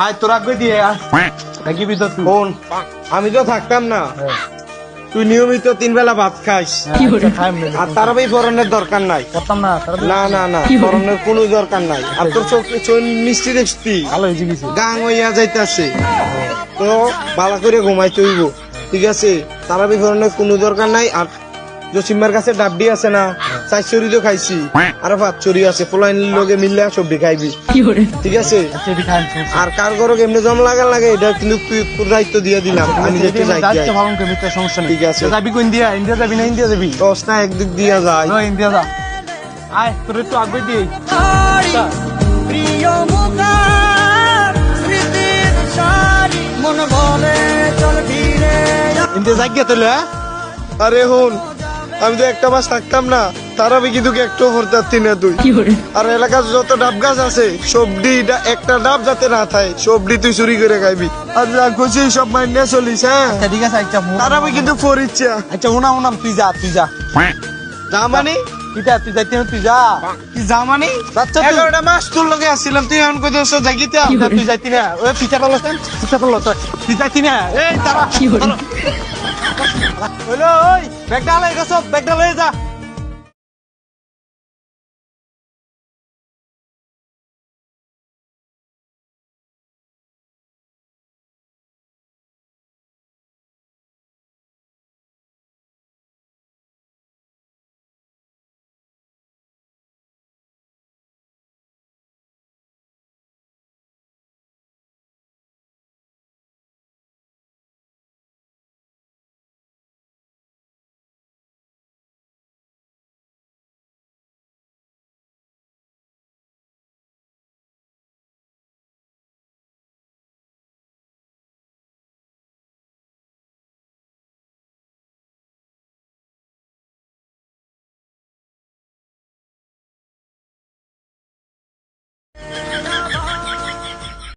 আয় তোর আগে দিয়ে রাখবি তো তুই। ফোন আমি তো থাকতাম না, তুই নিয়মিত 3 বেলা ভাত খাইস, আর তারাবি ফরনের দরকার নাই। করতাম না তারপরে না না না, ফরনের কোনো দরকার নাই। আর তোর চোখ মিষ্টি দেখছি, ভালো হয়েছে কিছু। গাং হইয়া যাইতেছে, তো ভালো করে ঘুমাইতে হইব, ঠিক আছে? তারাবি ফরনের কোনো দরকার নাই। আর জসিমার কাছে ডাবডি আছে না, 4 চুরি তো খাইছি, আর 5 চুরি আছে, পোলাইনের লগে মিললে সবজি খাইবি, ঠিক আছে? আচ্ছা এটি খান আর কার ঘরে কেমনে জম লাগে এটা কিন্তু তুই তোর দায়িত্ব দিয়ে দিলাম, আমি যেতে যাই দায়িত্ব পালন করবি, তো সমস্যা নেই। ঠিক আছে। তো যাবি কোন দিয়া? ইন্ডিয়া যাবি না ইন্ডিয়া যাবি? দশ না একদিক দিয়া যায়। ও ইন্ডিয়া যা। আয় তোর একটু আগে দিয়ে প্রিয় মুখার স্মৃতির সারি মন বলে চল ফিরে ইন্ডিয়া যাই গিয়ে তাহলে। আরে হন, আমি তো একটা মাস থাকতাম না, তারাবি কিন্তু একটু ভরতাচ্ছি না তুই। আর এলাকার যত ডাব গাছ আছে সবডি একটা ডাব যাতে না থাকে, সবডি তুই চুরি করে খাইবি। আর যা খুশি সব মাইনে চলিস, হ্যাঁ? আচ্ছা ঠিক আছে। আচ্ছা তারাবি কিন্তু ফোর ইচ্ছা। আচ্ছা উনাম তুই যা যা মানে কিটা তুই যাইতে তুই যা। কি যা মানে? আচ্ছা, তুই- 11টা মাস তোর লগে আসছিলাম, তুই এমন কইতেছ জাগিতে। তুই যাইতি না ওই পিছা পারলো তুই যাইতি না। এই তারা হলো ওই ব্যাগটা লয়ে গেছ, ব্যাগটা লয়ে যা।